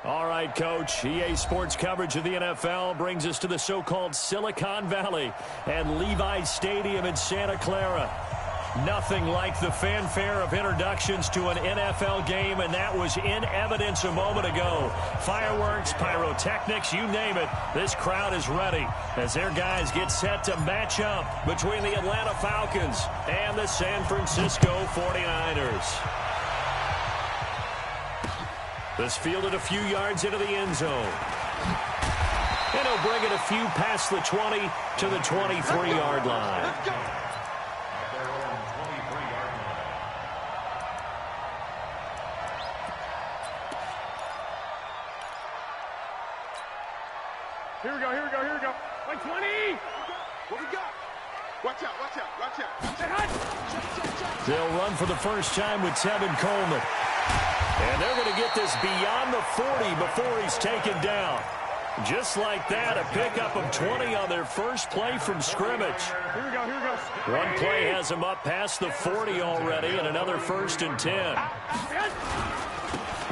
All right, Coach. EA Sports coverage of the NFL brings us to the so-called Silicon Valley and Levi's Stadium in Santa Clara. Nothing like the fanfare of introductions to an NFL game, and that was in evidence a moment ago. Fireworks, pyrotechnics, you name it. This crowd is ready as their guys get set to match up between the Atlanta Falcons and the San Francisco 49ers. This fielded a few yards into the end zone. And he'll bring it a few past the 20 to the 23-yard line. Here we go. 120. What we got? Watch out. They'll run for the first time with Tevin Coleman. And they're going to get this beyond the 40 before he's taken down. Just like that, a pickup of 20 on their first play from scrimmage. Here we go. One play has him up past the 40 already, and another 1st and 10.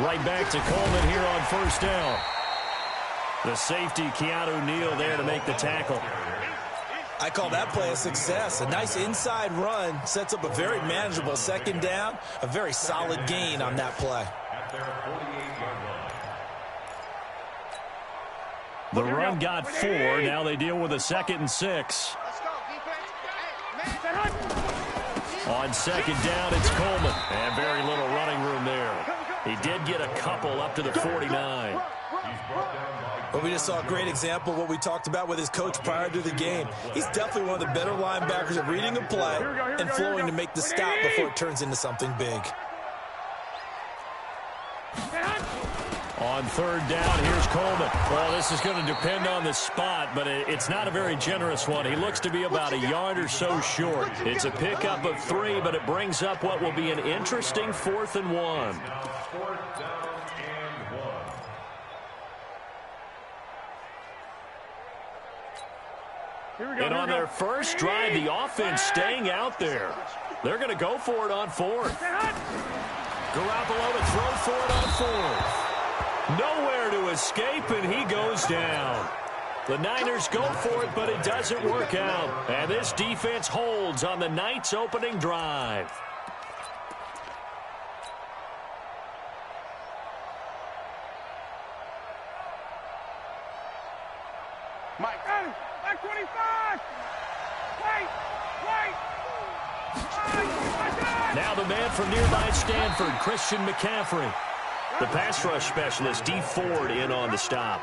Right back to Coleman here on first down. The safety, Keanu Neal, there to make the tackle. I call that play a success. A nice inside run sets up a very manageable second down. A very solid gain on that play. The run got 4. Now they deal with a 2nd and 6. On second down, it's Coleman. And very little running room there. He did get a couple up to the 49. But we just saw a great example of what we talked about with his coach prior to the game. He's definitely one of the better linebackers at reading a play and flowing to make the stop before it turns into something big. On third down, here's Coleman. Well, this is going to depend on the spot, but it's not a very generous one. He looks to be about a yard or so short. It's a pickup of 3, but it brings up what will be an interesting 4th and 1. And on their first drive, the offense staying out there. They're going to go for it on 4th. Garoppolo to throw for it on 4th. Nowhere to escape, and he goes down. The Niners go for it, but it doesn't work out. And this defense holds on the night's opening drive. Mike 25. Wait. Now the man from nearby Stanford, Christian McCaffrey. The pass rush specialist, D. Ford, in on the stop.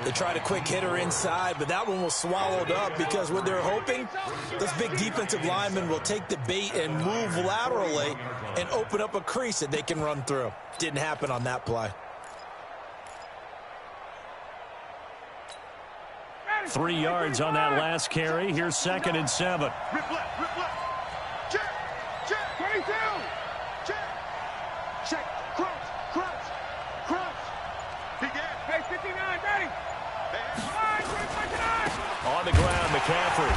They tried a quick hitter inside, but that one was swallowed up because what they're hoping, those big defensive linemen will take the bait and move laterally and open up a crease that they can run through. Didn't happen on that play. 3 yards on that last carry. Here's 2nd and 7. Rip left. Check. 22. Check. Crunch. Begin. Hey, 59, ready. On the ground, McCaffrey.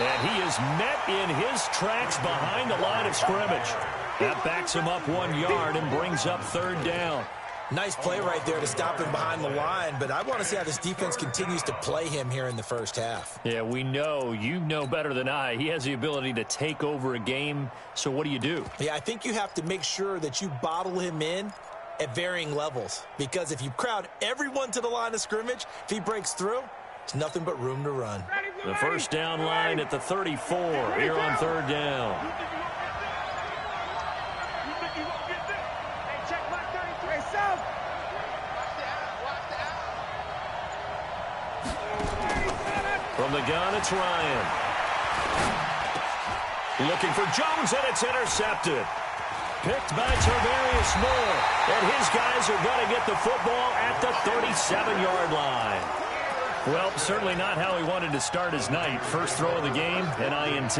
And he is met in his tracks behind the line of scrimmage. That backs him up 1 yard and brings up 3rd down. Nice play right there to stop him behind the line, but I want to see how this defense continues to play him here in the first half. Yeah, we know. You know better than I. He has the ability to take over a game, so what do? Yeah, I think you have to make sure that you bottle him in at varying levels, because if you crowd everyone to the line of scrimmage, if he breaks through, there's nothing but room to run. The first down line at the 34 here on 3rd down. From the gun, it's Ryan. Looking for Jones, and it's intercepted. Picked by Tarvarius Moore. And his guys are going to get the football at the 37-yard line. Well, certainly not how he wanted to start his night. First throw of the game, an INT.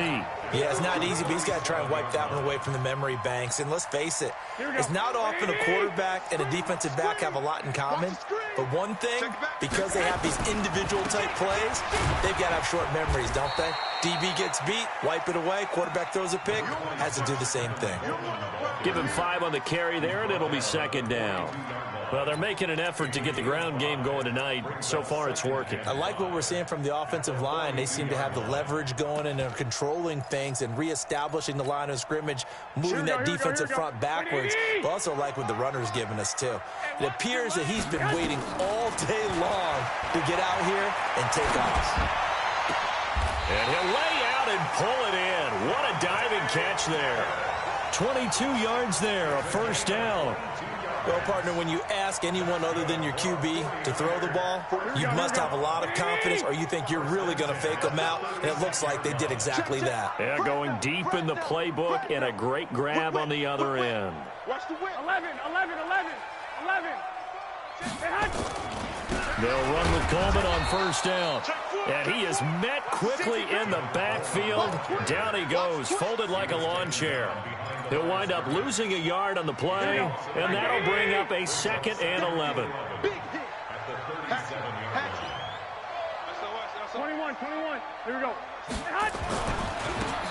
Yeah, it's not easy, but he's got to try and wipe that one away from the memory banks. And let's face it, it's not often a quarterback and a defensive back have a lot in common. But one thing, because they have these individual type plays, they've got to have short memories, don't they? DB gets beat, wipe it away, quarterback throws a pick, has to do the same thing. Give him 5 on the carry there, and it'll be 2nd down. Well, they're making an effort to get the ground game going tonight. So far, it's working. I like what we're seeing from the offensive line. They seem to have the leverage going, and they're controlling things and reestablishing the line of scrimmage, moving that defensive front backwards. But also like what the runner's giving us, too. It appears that he's been waiting all day long to get out here and take off. And he'll lay out and pull it in. What a diving catch there. 22 yards there, a first down. Well, partner, when you ask anyone other than your QB to throw the ball, you must have a lot of confidence, or you think you're really going to fake them out, and it looks like they did exactly that. Yeah, going deep in the playbook and a great grab on the other end. Watch the win. 11. They'll run with Coleman on first down. And he is met quickly in the backfield. Down he goes, folded like a lawn chair. He'll wind up losing a yard on the play, and that'll bring up a 2nd and 11. 21. Here we go.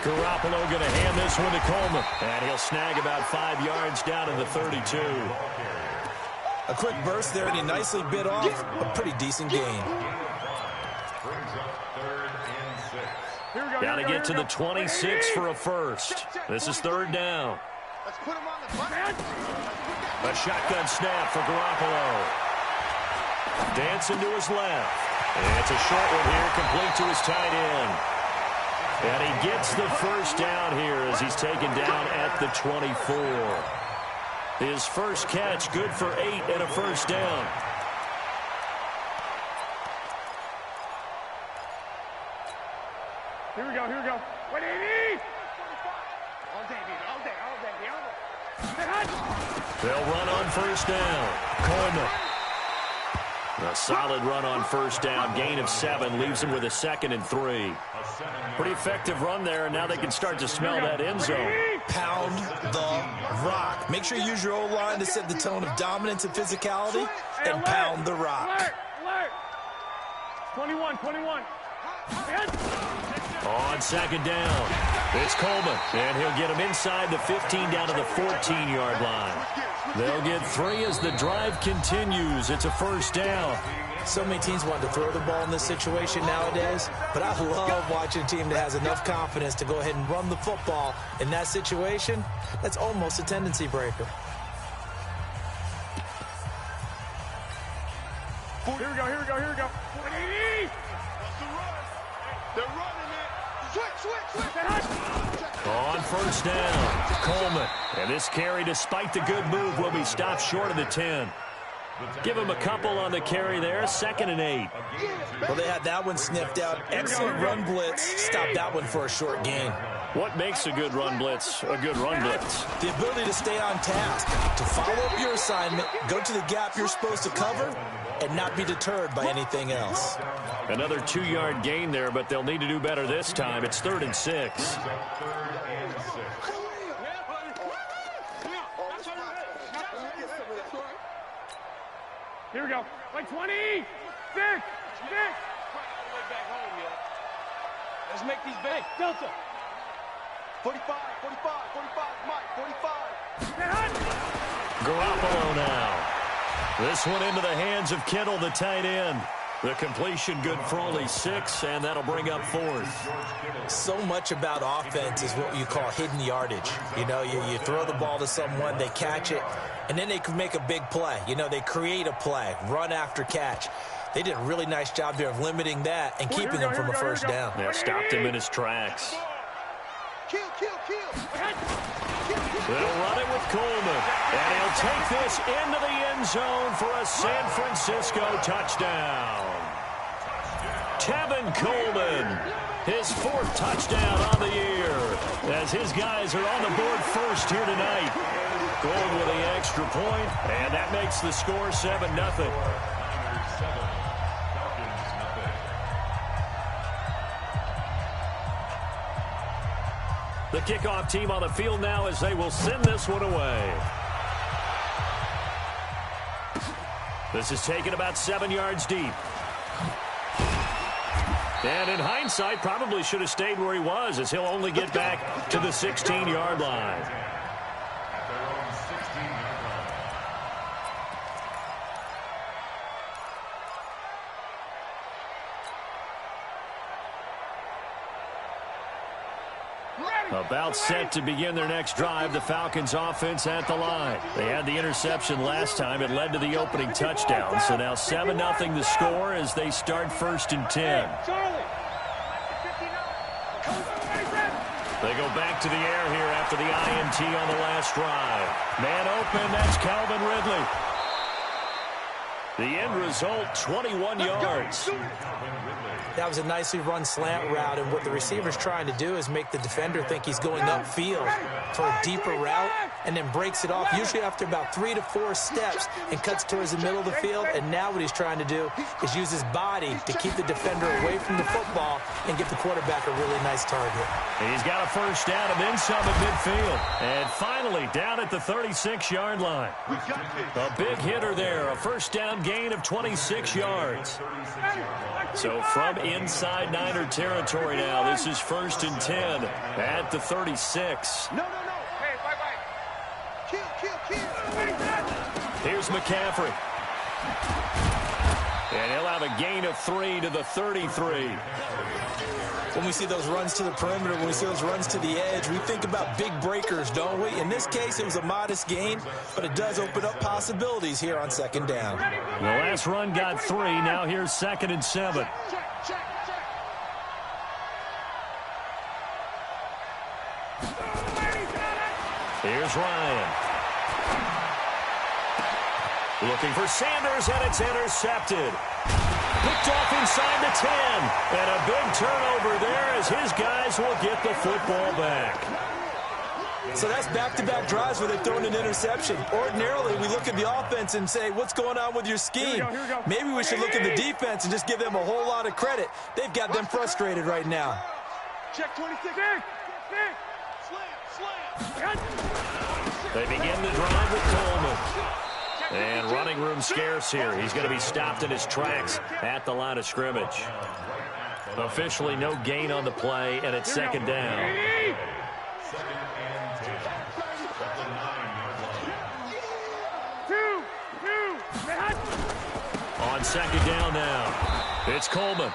Garoppolo going to hand this one to Coleman. And he'll snag about 5 yards down to the 32. A quick burst there, and he nicely bit off a pretty decent gain. Got to get to the 26 for a first. This is 3rd down. A shotgun snap for Garoppolo. Dancing to his left. And it's a short one here, complete to his tight end. And he gets the first down here as he's taken down at the 24. His first catch, good for 8 and a first down. Here we go. 180. All day. They'll run on first down. Coleman. A solid run on first down. Gain of 7 leaves him with a 2nd and 3. Pretty effective run there, and now they can start to smell that end zone. Pound the rock. Make sure you use your O-line to set the tone of dominance and physicality, and pound the rock. Alert. 21. On 2nd down, it's Coleman, and he'll get him inside the 15 down to the 14-yard line. They'll get 3 as the drive continues. It's a first down. So many teams want to throw the ball in this situation nowadays, but I love watching a team that has enough confidence to go ahead and run the football in that situation. That's almost a tendency breaker. Here we go. 180. They're running it. Switch. On first down, Coleman. And this carry, despite the good move, will be stopped short of the 10. Give him a couple on the carry there, 2nd and 8. Well, they had that one sniffed out. Excellent run blitz. Stopped that one for a short gain. What makes a good run blitz a good run blitz? The ability to stay on task, to follow up your assignment, go to the gap you're supposed to cover, and not be deterred by anything else. Another 2-yard gain there, but they'll need to do better this time. It's 3rd and 6. Here we go. Like 20. 6. Let's make these big. Delta. 45, Mike, 45. Garoppolo now. This one into the hands of Kittle, the tight end. The completion good for only 6, and that'll bring up 4th. So much about offense is what you call hidden yardage. You know, you throw the ball to someone, they catch it, and then they can make a big play. You know, they create a play, run after catch. They did a really nice job there of limiting that and keeping him from a first down. Yeah, stopped him in his tracks. Kill. They'll run it with Coleman, and he'll take this into the end zone for a San Francisco touchdown. Tevin Coleman, his 4th touchdown on the year, as his guys are on the board first here tonight. Gold with the extra point, and that makes the score 7-0. The kickoff team on the field now as they will send this one away. This is taken about 7 yards deep. And in hindsight, probably should have stayed where he was, as he'll only get back to the 16-yard line. About set to begin their next drive, the Falcons offense at the line. They had the interception last time. It led to the opening touchdown. So now 7-0 the score as they start 1st and 10. They go back to the air here after the INT on the last drive. Man open, that's Calvin Ridley. The end result, 21 yards. That was a nicely run slant route, and what the receiver's trying to do is make the defender think he's going upfield for a deeper route, and then breaks it off, usually after about 3 to 4 steps, and cuts towards the middle of the field. And now what he's trying to do is use his body to keep the defender away from the football and give the quarterback a really nice target. And he's got a first down and then some at midfield. And finally, down at the 36-yard line. A big hitter there, a first down gain of 26 yards. So from inside Niner territory now, this is 1st and 10 at the 36. No. Hey, bye. Kill. Here's McCaffrey. And he'll have a gain of 3 to the 33. When we see those runs to the perimeter, when we see those runs to the edge, we think about big breakers, don't we? In this case, it was a modest gain, but it does open up possibilities here on 2nd down. The last run got 3. Now here's 2nd and 7. Check. Here's Ryan. Looking for Sanders, and it's intercepted. Picked off inside the 10. And a big turnover there as his guys will get the football back. So that's back-to-back drives where they've thrown an interception. Ordinarily, we look at the offense and say, what's going on with your scheme? Here we go. Maybe we should look at the defense and just give them a whole lot of credit. They've got them frustrated right now. Check 26. Slam. They begin the drive with Coleman. And running room scarce here. He's going to be stopped in his tracks at the line of scrimmage. Officially no gain on the play, and it's 2nd down. On 2nd down now, it's Coleman.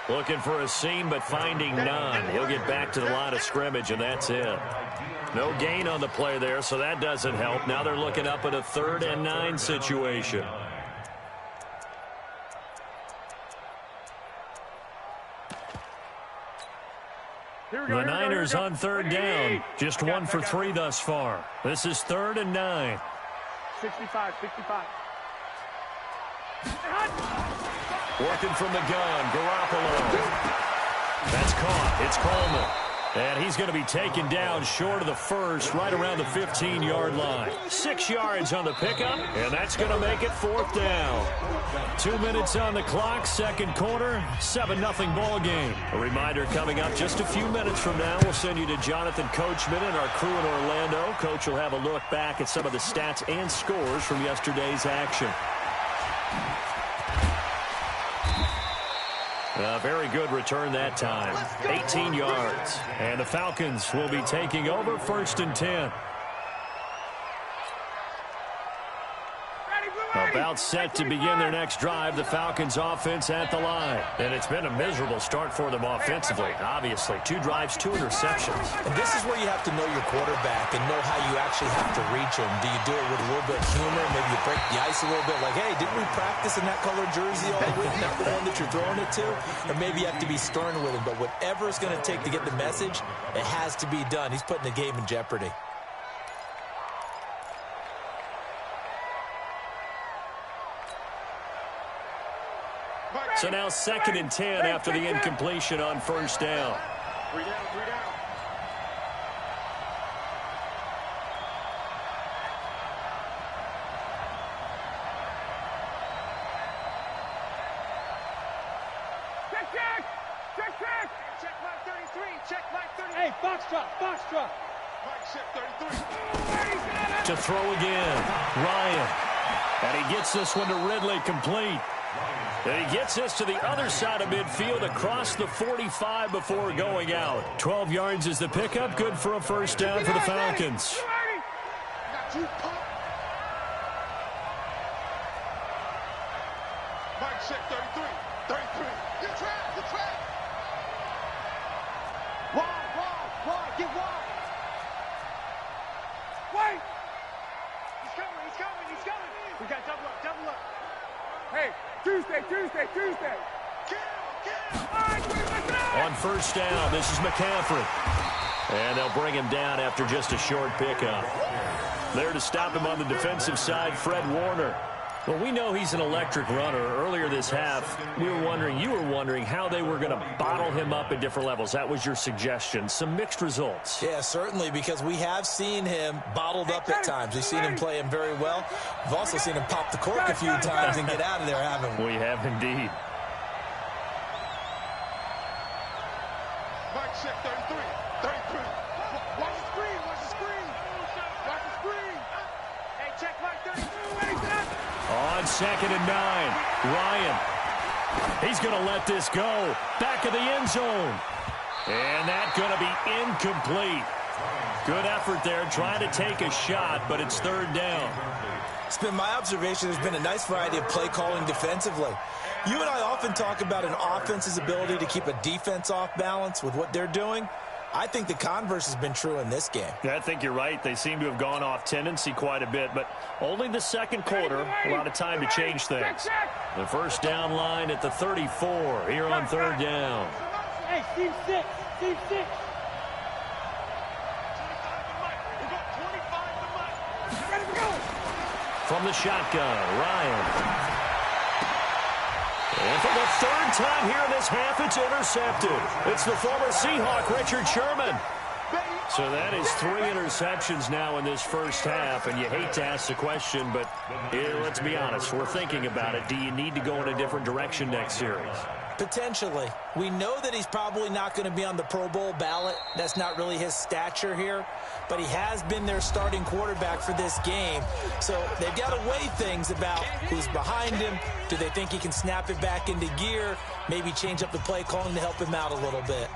Looking for a seam, but finding none. He'll get back to the line of scrimmage, and that's it. No gain on the play there, so that doesn't help. Now they're looking up at a 3rd and 9 situation. The Niners on 3rd down. Just 1 for 3 thus far. This is 3rd and 9. 65. Working from the gun, Garoppolo. That's caught. It's Coleman. And he's going to be taken down short of the first, right around the 15-yard line. 6 yards on the pickup, and that's going to make it 4th down. 2 minutes on the clock, 2nd quarter, 7-0 ball game. A reminder coming up just a few minutes from now, we'll send you to Jonathan Coachman and our crew in Orlando. Coach will have a look back at some of the stats and scores from yesterday's action. A very good return that time. 18 yards. And the Falcons will be taking over 1st and 10. About set to begin their next drive, the Falcons offense at the line. And it's been a miserable start for them offensively. Obviously, 2 drives, 2 interceptions. And this is where you have to know your quarterback and know how you actually have to reach him. Do you do it with a little bit of humor? Maybe you break the ice a little bit like, hey, didn't we practice in that color jersey all week, not the one that you're throwing it to? Or maybe you have to be stern with him. But whatever it's going to take to get the message, it has to be done. He's putting the game in jeopardy. So now 2nd and 10 after the incompletion on 1st down. 3 down. Check Mike 33. Check Mike 33. Hey, Foxtrot. Mike check 33. To throw again, Ryan. And he gets this one to Ridley complete. And he gets this to the other side of midfield across the 45 before going out. 12 yards is the pickup. Good for a first down for the Falcons. Mike check 33. Good track. Wide. Tuesday. On first down, this is McCaffrey. And they'll bring him down after just a short pickup. There to stop him on the defensive side, Fred Warner. Well, we know he's an electric runner. Earlier this half, you were wondering how they were going to bottle him up at different levels. That was your suggestion. Some mixed results. Yeah, certainly, because we have seen him bottled up at times. We've seen him play him very well. We've also seen him pop the cork a few times and get out of there, haven't we? We have indeed. Mike check 33. 33. Watch the screen. Watch the screen. Watch the screen. Hey, check Mike 33. On 2nd and 9, Ryan. He's going to let this go. Back of the end zone. And that's going to be incomplete. Good effort there, trying to take a shot, but it's 3rd down. It's been my observation there's been a nice variety of play calling defensively. You and I often talk about an offense's ability to keep a defense off balance with what they're doing. I think the converse has been true in this game. Yeah, I think you're right. They seem to have gone off tendency quite a bit, but only the second quarter, a lot of time to change things. The first down line at the 34 here on 3rd down. Hey, Steve 6. Steve 6. From the shotgun, Ryan. And for the 3rd time here in this half, it's intercepted. It's the former Seahawk, Richard Sherman. So that is 3 interceptions now in this first half, and you hate to ask the question, but let's be honest, we're thinking about it. Do you need to go in a different direction next series? Potentially. We know that he's probably not going to be on the Pro Bowl ballot. That's not really his stature here. But he has been their starting quarterback for this game. So they've got to weigh things about who's behind him. Do they think he can snap it back into gear? Maybe change up the play calling to help him out a little bit.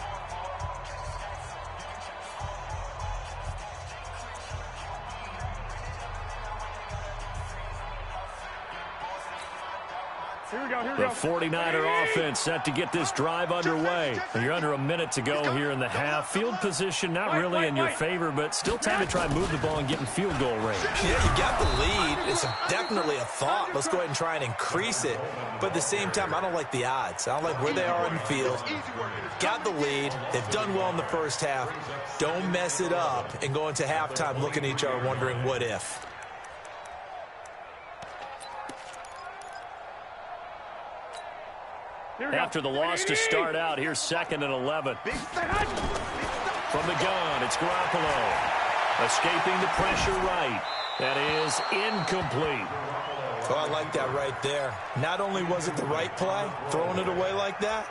The 49er offense set to get this drive underway. You're under a minute to go here in the half. Field position not really in your favor, but still time to try and move the ball and get in field goal range. Yeah, you got the lead. It's definitely a thought. Let's go ahead and try and increase it. But at the same time, I don't like the odds. I don't like where they are in the field. Got the lead. They've done well in the first half. Don't mess it up and go into halftime looking at each other wondering what if. After the loss to start out, here's 2nd and 11. From the gun, it's Garoppolo. Escaping the pressure right. That is incomplete. Oh, I like that right there. Not only was it the right play, throwing it away like that,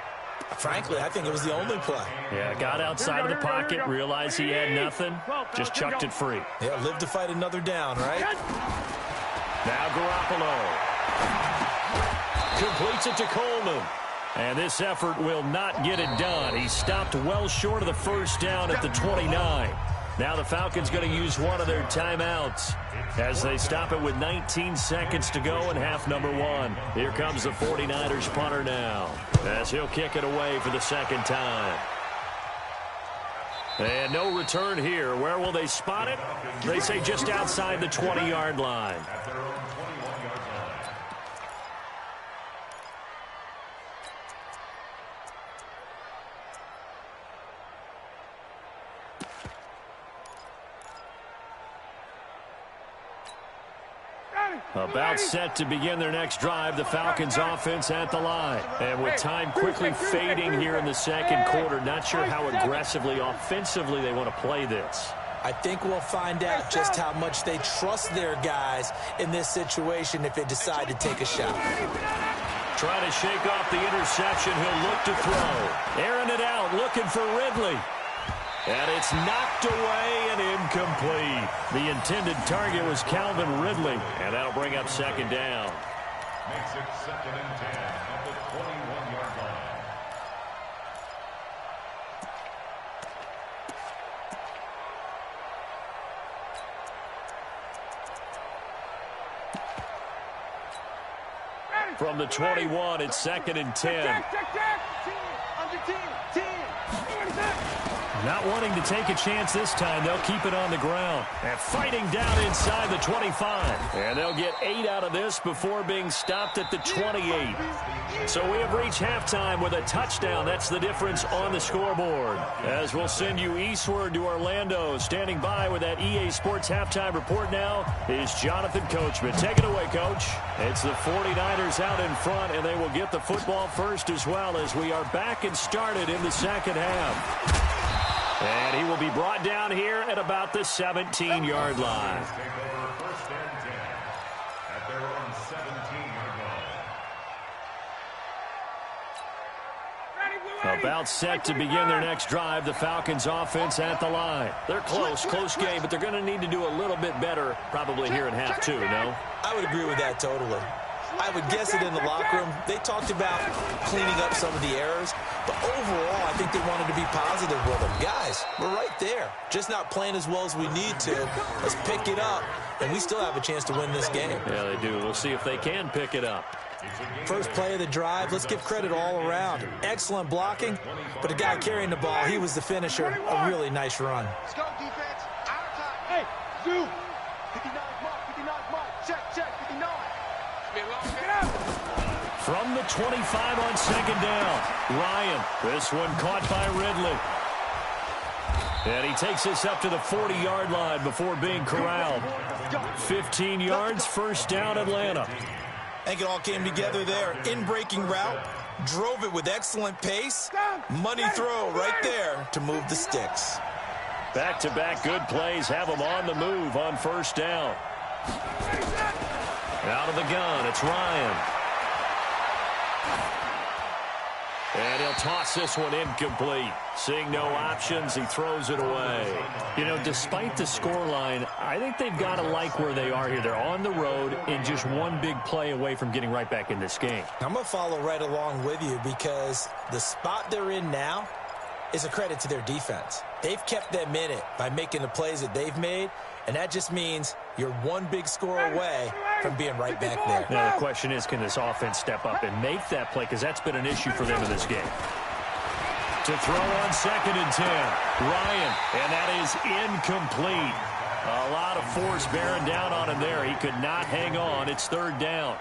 frankly, I think it was the only play. Yeah, got outside of the pocket, realized he had nothing, just chucked it free. Yeah, live to fight another down, right? Now Garoppolo. Completes it to Coleman. And this effort will not get it done. He stopped well short of the first down at the 29. Now the Falcons going to use one of their timeouts as they stop it with 19 seconds to go in half number 1. Here comes the 49ers punter now as he'll kick it away for the 2nd time. And no return here. Where will they spot it? They say just outside the 20-yard line. About set to begin their next drive, the Falcons offense at the line. And with time quickly fading here in the second quarter, not sure how aggressively, offensively they want to play this. I think we'll find out just how much they trust their guys in this situation if they decide to take a shot. Trying to shake off the interception, he'll look to throw. Airing it out, looking for Ridley. And it's knocked away and incomplete. The intended target was Calvin Ridley, and that'll bring up 2nd down. Makes it 2nd and 10 at the 21-yard line. From the 21, it's 2nd and 10. Not wanting to take a chance this time, they'll keep it on the ground. And fighting down inside the 25. And they'll get 8 out of this before being stopped at the 28. So we have reached halftime with a touchdown. That's the difference on the scoreboard. As we'll send you eastward to Orlando. Standing by with that EA Sports halftime report now is Jonathan Coachman. Take it away, Coach. It's the 49ers out in front, and they will get the football first as well as we are back and started in the second half. And he will be brought down here at about the 17-yard line. About set to begin their next drive, the Falcons offense at the line. They're close game, but they're going to need to do a little bit better probably here in half two, no? I would agree with that totally. I would guess it in the locker room. They talked about cleaning up some of the errors, but overall, I think they wanted to be positive with them. Guys, we're right there. Just not playing as well as we need to. Let's pick it up, and we still have a chance to win this game. Yeah, they do. We'll see if they can pick it up. First play of the drive, let's give credit all around. Excellent blocking, but the guy carrying the ball, he was the finisher. A really nice run. Let's go, defense. Out of time. Hey, Zoo. 59 mark. Check, 59. From the 25 on second down, Ryan. This one caught by Ridley. And he takes us up to the 40-yard line before being corralled. 15 yards, first down, Atlanta. I think it all came together there. In-breaking route, drove it with excellent pace. Money throw right there to move the sticks. Back-to-back good plays have them on the move on first down. Out of the gun, it's Ryan. And he'll toss this one incomplete. Seeing no options, he throws it away. You know, despite the scoreline, I think they've got to like where they are here. They're on the road and just one big play away from getting right back in this game. I'm going to follow right along with you because the spot they're in now is a credit to their defense. They've kept them in it by making the plays that they've made, and that just means you're one big score away from being right back there. Now, the question is, can this offense step up and make that play? Because that's been an issue for them in this game. To throw on 2nd and 10, Ryan, and that is incomplete. A lot of force bearing down on him there. He could not hang on. It's 3rd down.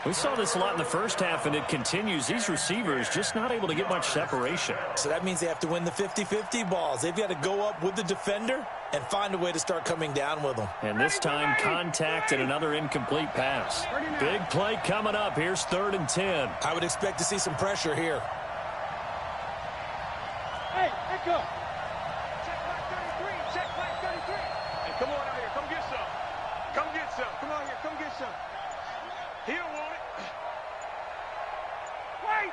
We saw this a lot in the first half, and it continues. These receivers just not able to get much separation. So that means they have to win the 50-50 balls. They've got to go up with the defender and find a way to start coming down with them. And this time, contact and another incomplete pass. Big play coming up. Here's 3rd and 10. I would expect to see some pressure here. Hey, echo. Check back 33. Hey, come on out here. Come get some. Come get some. Come on here. Come get some. He don't want it. Wait.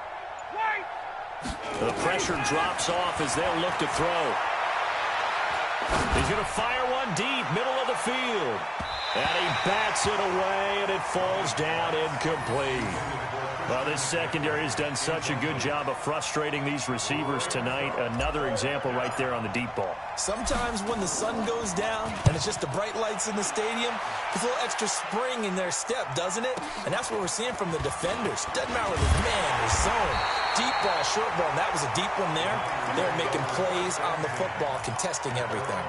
The pressure drops off as they'll look to throw. He's going to fire one deep, middle of the field. And he bats it away, and it falls down incomplete. Well, this secondary has done such a good job of frustrating these receivers tonight. Another example right there on the deep ball. Sometimes when the sun goes down and it's just the bright lights in the stadium, there's a little extra spring in their step, doesn't it? And that's what we're seeing from the defenders. Doesn't matter whether it's man or zone. Deep ball, short ball, and that was a deep one there. They're making plays on the football, contesting everything.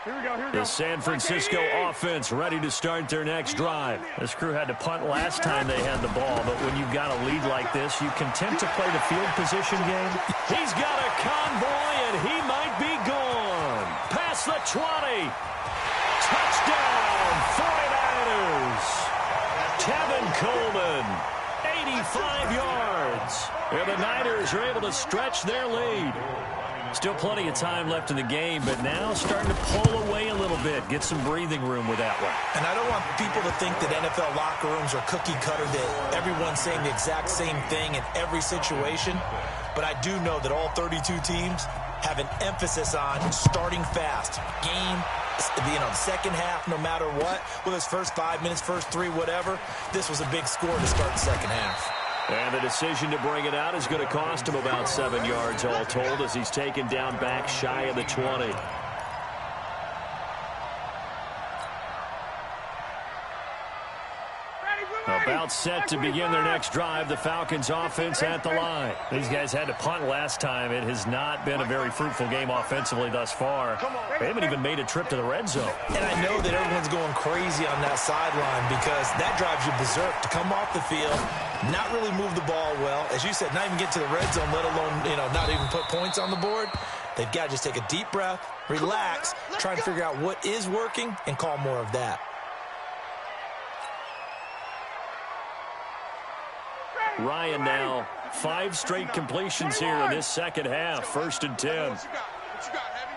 Here we go. The San Francisco offense ready to start their next drive. This crew had to punt last time they had the ball, but when you've got a lead like this, you content to play the field position game. He's got a convoy, and he might be gone. Past the 20. Touchdown, 49ers. Tevin Coleman, 85 yards. And the Niners are able to stretch their lead. Still plenty of time left in the game, but now starting to pull away a little bit. Get some breathing room with that one. And I don't want people to think that NFL locker rooms are cookie cutter, that everyone's saying the exact same thing in every situation. But I do know that all 32 teams have an emphasis on starting fast. Game, the second half, no matter what, whether it's first 5 minutes, first 3, whatever, this was a big score to start the second half. And the decision to bring it out is going to cost him about 7 yards all told as he's taken down back shy of the 20. A About set to begin their next drive, the Falcons offense at the line. These guys had to punt last time. It has not been a very fruitful game offensively thus far. They haven't even made a trip to the red zone. And I know that everyone's going crazy on that sideline because that drives you berserk to come off the field, not really move the ball well. As you said, not even get to the red zone, let alone, not even put points on the board. They've got to just take a deep breath, relax, try and figure out what is working, and call more of that. Ryan now, 5 straight completions here in this second half. 1st and 10. What you got, Heavy?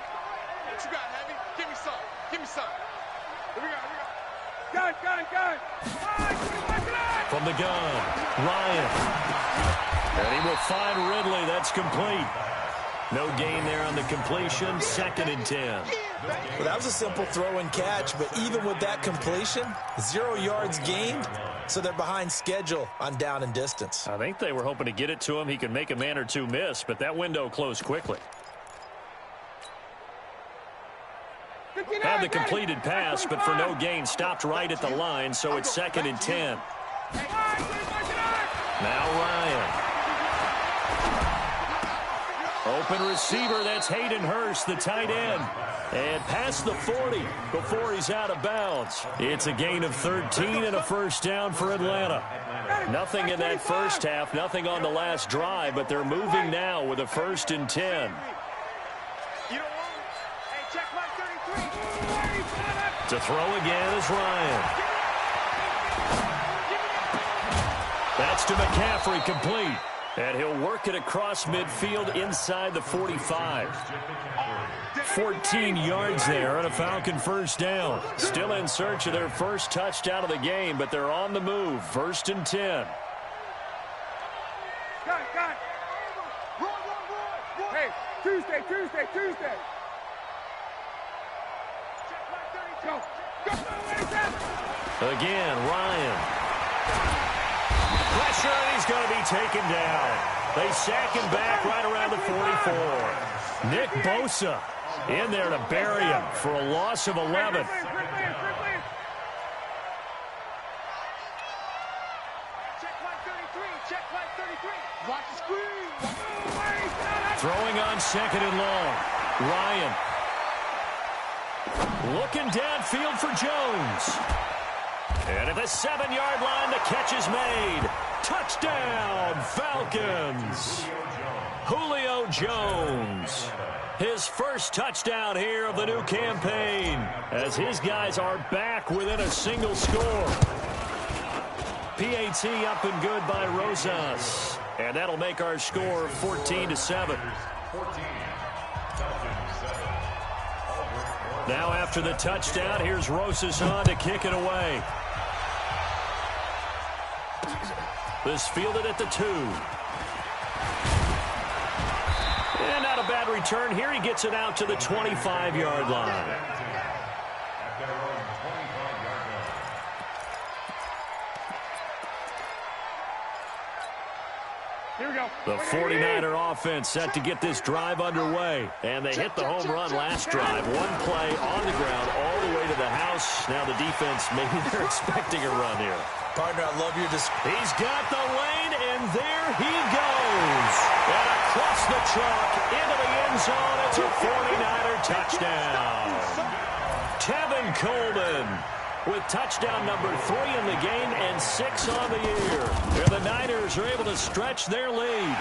What you got, Heavy? Give me some. Give me some. Here we go. Got it. From the gun, Ryan. And he will find Ridley. That's complete. No gain there on the completion. 2nd and 10. Well, that was a simple throw and catch, but even with that completion, 0 yards gained, so they're behind schedule on down and distance. I think they were hoping to get it to him. He could make a man or two miss, but that window closed quickly. Had the completed pass, but for no gain, stopped right at the line, so it's 2nd and 10. Now Ryan. Open receiver, that's Hayden Hurst, the tight end. And past the 40 before he's out of bounds. It's a gain of 13 and a first down for Atlanta. Nothing in that first half, nothing on the last drive, but they're moving now with a 1st and 10. To throw again is Ryan. That's to McCaffrey, complete. And he'll work it across midfield inside the 45. 14 yards there and a Falcon first down. Still in search of their first touchdown of the game, but they're on the move. 1st and 10. Hey, Tuesday. Go. Again, Ryan. Pressure, and he's going to be taken down. They sack him back right around the 44. Nick Bosa in there to bury him for a loss of 11. Throwing on 2nd and long. Ryan. Looking downfield for Jones. And at the 7-yard line, the catch is made. Touchdown, Falcons. Julio Jones. His first touchdown here of the new campaign as his guys are back within a single score. PAT up and good by Rosas. And that'll make our score 14-7. Now after the touchdown, here's Rosas on to kick it away. This fielded at the 2. And not a bad return here. He gets it out to the 25-yard line. Here we go. The 49er offense set to get this drive underway. And they hit the home run last drive. One play on the ground all the way to the house. Now the defense, maybe they're expecting a run here. Partner, I love your description. He's got the lane, and there he goes. And across the chalk into the end zone. It's a 49er touchdown. Tevin Coleman with touchdown number 3 in the game and 6 on the year. And the Niners are able to stretch their lead.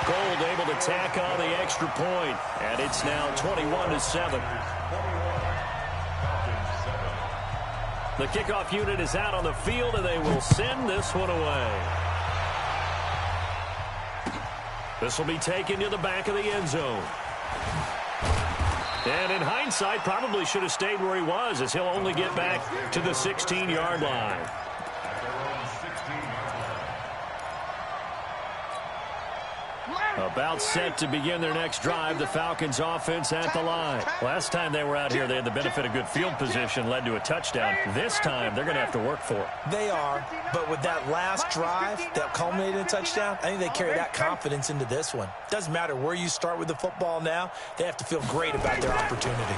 Gold able to tack on the extra point, and it's now 21-7. The kickoff unit is out on the field, and they will send this one away. This will be taken to the back of the end zone. And in hindsight, probably should have stayed where he was, as he'll only get back to the 16-yard line. About set to begin their next drive, the Falcons offense at the line. Last time they were out here, they had the benefit of good field position, led to a touchdown. This time, they're going to have to work for it. They are, but with that last drive that culminated in a touchdown, I think they carry that confidence into this one. Doesn't matter where you start with the football now, they have to feel great about their opportunity.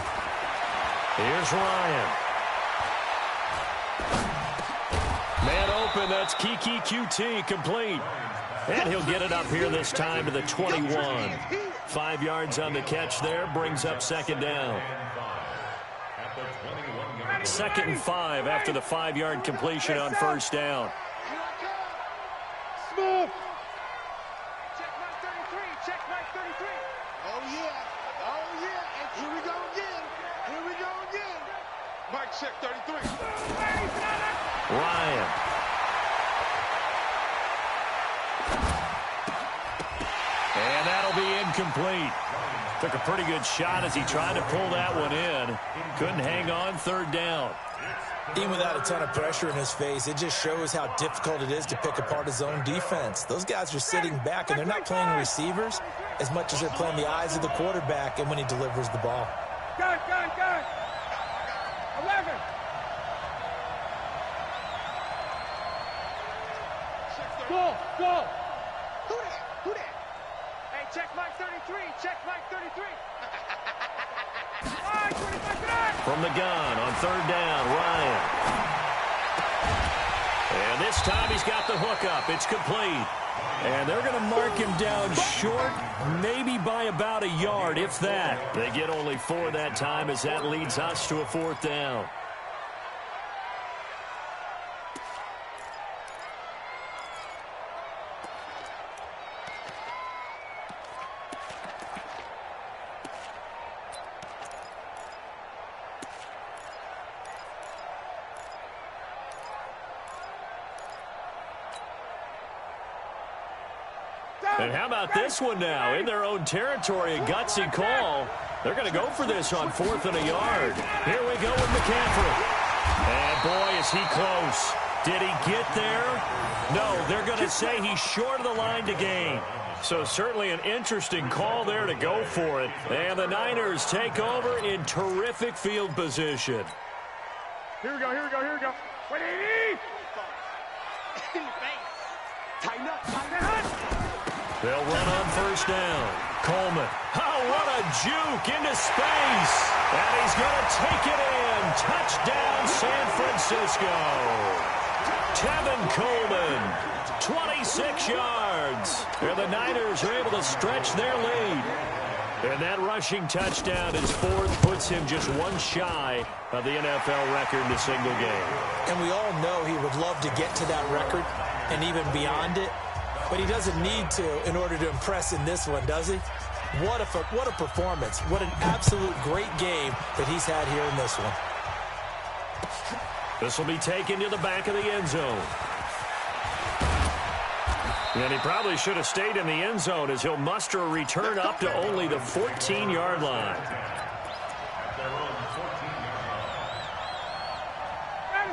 Here's Ryan. Man open. That's Kiki QT complete. And he'll get it up here this time to the 21. 5 yards on the catch there. Brings up second down. 2nd and 5 after the 5-yard completion on first down. Smith. Check mark 33. Check mark 33. Oh, yeah. Oh, yeah. And here we go again. Here we go again. Mike, check 33. Ryan. And that'll be incomplete. Took a pretty good shot as he tried to pull that one in. Couldn't hang on, 3rd down. Even without a ton of pressure in his face, it just shows how difficult it is to pick apart his own defense. Those guys are sitting back, and they're not playing receivers as much as they're playing the eyes of the quarterback and when he delivers the ball. Gun. 11. Go. Who that? Hey, check mark 33. Check mark 33. From the gun on 3rd down, Ryan. And this time he's got the hookup. It's complete. And they're going to mark him down short, maybe by about a yard, if that. They get only 4 that time as that leads us to a 4th down. And how about this one now? In their own territory, a gutsy call. They're going to go for this on 4th and a yard. Here we go with McCaffrey. And boy, is he close. Did he get there? No, they're going to say he's short of the line to gain. So certainly an interesting call there to go for it. And the Niners take over in terrific field position. Here we go. What do you need? In the face. Tighten up. They'll run on 1st down. Coleman. Oh, what a juke into space. And he's going to take it in. Touchdown, San Francisco. Tevin Coleman, 26 yards. And the Niners are able to stretch their lead. And that rushing touchdown is 4th, puts him just 1 shy of the NFL record in a single game. And we all know he would love to get to that record and even beyond it. But he doesn't need to in order to impress in this one, does he? What a performance. What an absolute great game that he's had here in this one. This will be taken to the back of the end zone. And he probably should have stayed in the end zone as he'll muster a return up to only the 14-yard line.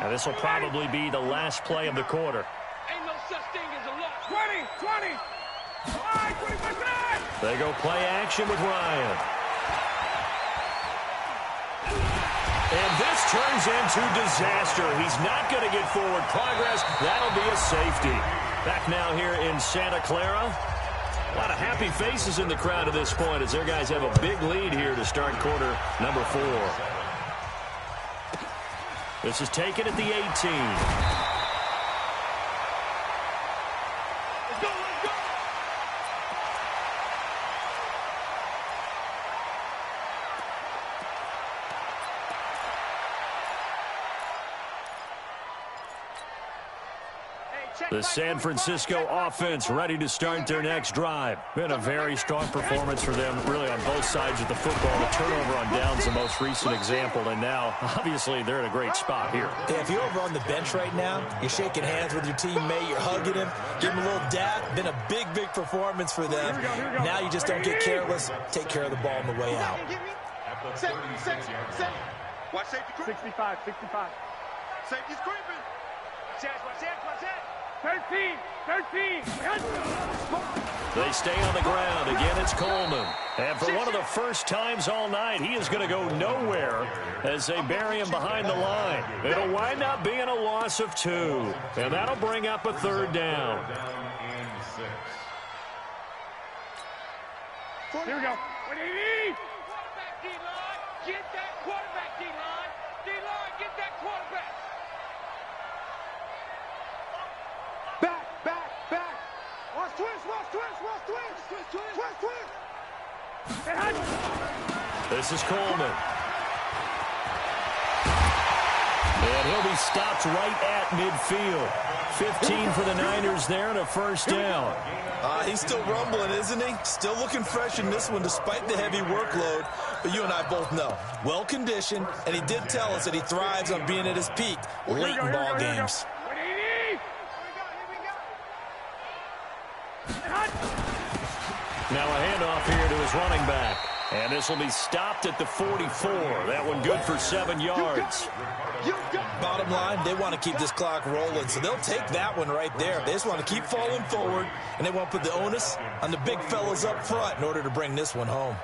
And this will probably be the last play of the quarter. Ain't no such thing as a loss. 20. They go play action with Ryan. And this turns into disaster. He's not going to get forward progress. That'll be a safety. Back now here in Santa Clara. A lot of happy faces in the crowd at this point as their guys have a big lead here to start quarter number 4. This is taken at the 18. The San Francisco offense ready to start their next drive. Been a very strong performance for them, really, on both sides of the football. The turnover on downs, the most recent example, and now, obviously, they're in a great spot here. Yeah, if you're over on the bench right now, you're shaking hands with your teammate, you're hugging him, giving him a little dap. Been a big, big performance for them. Now you just don't get careless. Take care of the ball on the way out. Set. Watch safety creep. 65. Safety's creeping. Watch that. 13. They stay on the ground. Again, it's Coleman. And for one of the first times all night, he is going to go nowhere as they bury him behind the line. It'll wind up being a loss of 2. And that'll bring up a 3rd down. Here we go. What do you need? Quarterback, D-line. Get that quarterback, D-line. D-line, get that quarterback. Back, back, back. Watch twist, watch twist, watch twist. Twist, twist, twist, twist. This is Coleman. And he'll be stopped right at midfield. 15 for the Niners there and a first down. He's still rumbling, isn't he? Still looking fresh in this one despite the heavy workload. But you and I both know, well-conditioned, and he did tell us that he thrives on being at his peak late in ball games. Now a handoff here to his running back. And this will be stopped at the 44. That one good for 7 yards. Bottom line, they want to keep this clock rolling, so they'll take that one right there. They just want to keep falling forward, and they want to put the onus on the big fellas up front in order to bring this one home.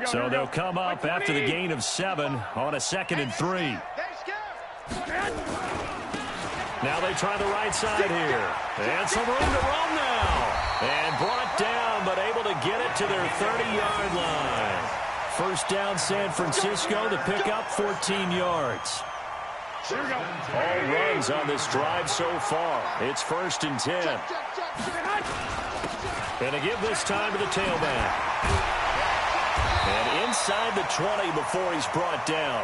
So they'll come up after the gain of 7 on a 2nd and 3. Now they try the right side here. And some room to run now. And brought down, but able to get it to their 30-yard line. First down, San Francisco, the pickup, 14 yards. All runs on this drive so far. It's 1st and 10. Going to give this time to the tailback. And inside the 20 before he's brought down.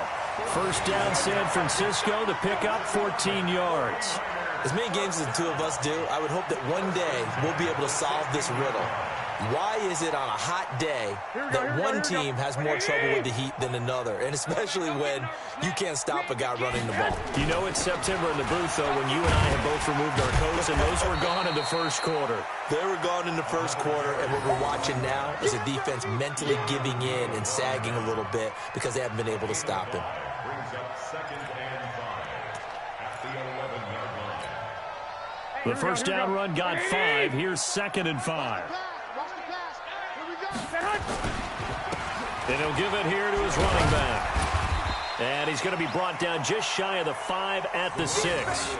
First down, San Francisco, the pickup, 14 yards. As many games as the two of us do, I would hope that one day we'll be able to solve this riddle. Why is it on a hot day that one team has more trouble with the heat than another, and especially when you can't stop a guy running the ball? You know it's September in the booth, though, when you and I have both removed our coats, and those were gone in the first quarter. They were gone in the first quarter, and what we're watching now is a defense mentally giving in and sagging a little bit because they haven't been able to stop him. Brings up 2nd and 5 at the 11-yard line. The first down run got 5. Here's 2nd and 5. And he'll give it here to his running back. And he's going to be brought down just shy of the 5 at the 6.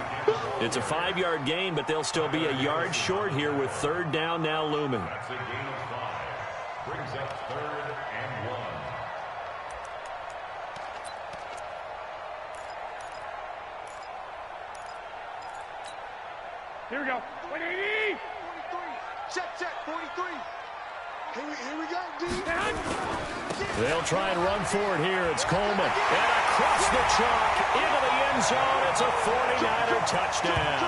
It's a 5-yard gain, but they'll still be a yard short here with 3rd down now looming. That's a gain of 5. Brings up 3rd and 1. Here we go. 180. 43. Check, 43. Here we go, D. They'll try and run for it here. It's Coleman. And across the chalk into the end zone. It's a 49er touchdown.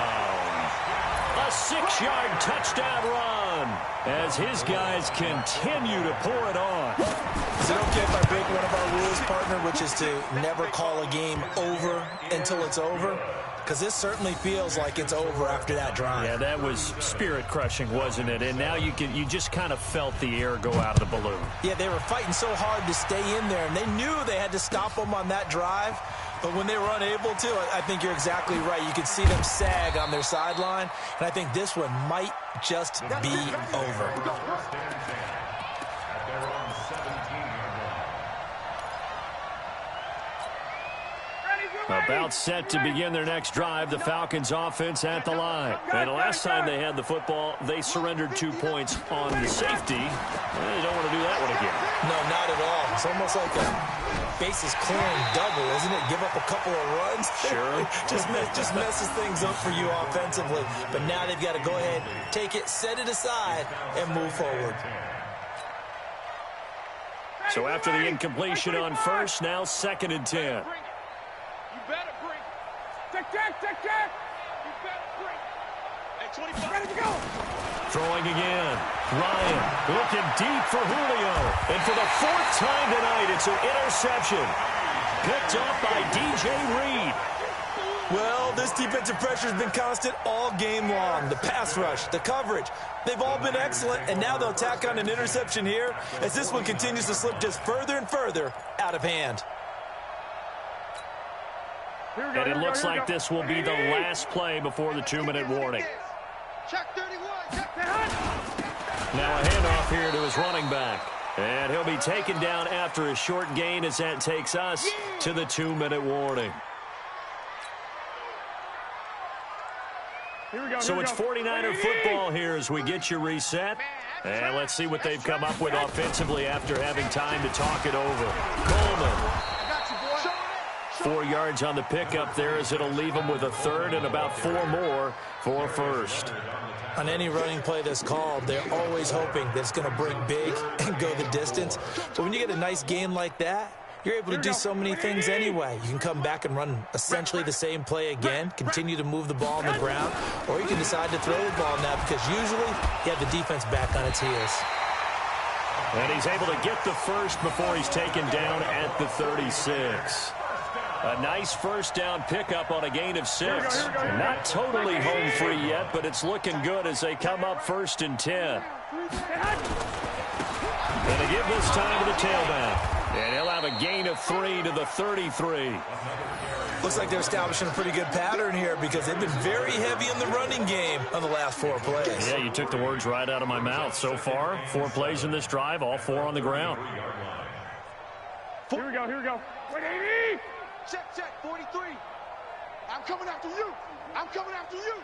A 6-yard touchdown run as his guys continue to pour it on. Is it okay if I break one of our rules, partner, which is to never call a game over until it's over? Because this certainly feels like it's over after that drive. Yeah, that was spirit-crushing, wasn't it? And now you just kind of felt the air go out of the balloon. Yeah, they were fighting so hard to stay in there, and they knew they had to stop them on that drive. But when they were unable to, I think you're exactly right. You could see them sag on their sideline, and I think this one might just be over. About set to begin their next drive, the Falcons offense at the line. And the last time they had the football, they surrendered 2 points on the safety. They don't want to do that one again. No, not at all. It's almost like a bases clearing double, isn't it? Give up a couple of runs. Sure. just messes things up for you offensively. But now they've got to go ahead, take it, set it aside, and move forward. So after the incompletion on first, now 2nd and 10. Better bring. Tick. You better bring. Hey, 25. Ready to go. Throwing again. Ryan looking deep for Julio. And for the 4th time tonight, it's an interception. Picked up by DJ Reed. Well, this defensive pressure has been constant all game long. The pass rush, the coverage, they've all been excellent. And now they'll tack on an interception here as this one continues to slip just further and further out of hand. And it looks like this will be the last play before the 2-minute warning. Check 31. Now a handoff here to his running back. And he'll be taken down after a short gain as that takes us to the 2-minute warning. So it's 49er football here as we get you reset. And let's see what they've come up with offensively after having time to talk it over. Coleman. 4 yards on the pickup there, as it'll leave them with a third and about 4 more for first. On any running play that's called, they're always hoping that it's going to break big and go the distance. But when you get a nice game like that, you're able to do so many things anyway. You can come back and run essentially the same play again, continue to move the ball on the ground, or you can decide to throw the ball now because usually you have the defense back on its heels. And he's able to get the first before he's taken down at the 36. A nice first down pickup on a gain of 6. Not totally home free yet, but it's looking good as they come up 1st and 10. Going to give this time to the tailback. And he'll have a gain of 3 to the 33. Looks like they're establishing a pretty good pattern here because they've been very heavy in the running game on the last 4 plays. Yeah, you took the words right out of my mouth. So far, 4 plays in this drive, all 4 on the ground. Here we go, here we go. Wait, 80! Check, 43. I'm coming after you. I'm coming after you.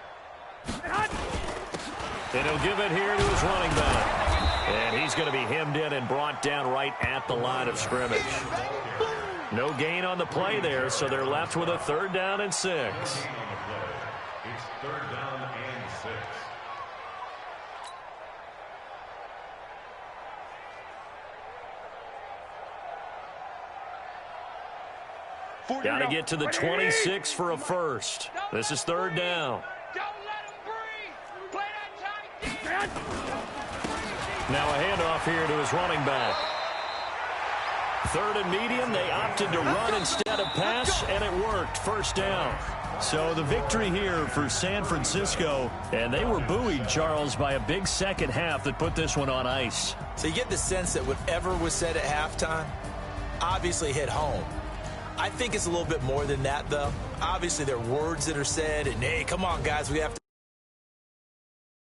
And he'll give it here to his running back. And he's going to be hemmed in and brought down right at the line of scrimmage. No gain on the play there, so they're left with a 3rd down and 6. It's 3rd down and 6. Got to get to the 26 for a first. This is 3rd down. Don't let him breathe. Play that tight. Now a handoff here to his running back. 3rd and medium, they opted to run instead of pass, and it worked. 1st down. So the victory here for San Francisco, and they were buoyed, Charles, by a big second half that put this one on ice. So you get the sense that whatever was said at halftime obviously hit home. I think it's a little bit more than that, though. Obviously, there are words that are said, and, hey, come on, guys, we have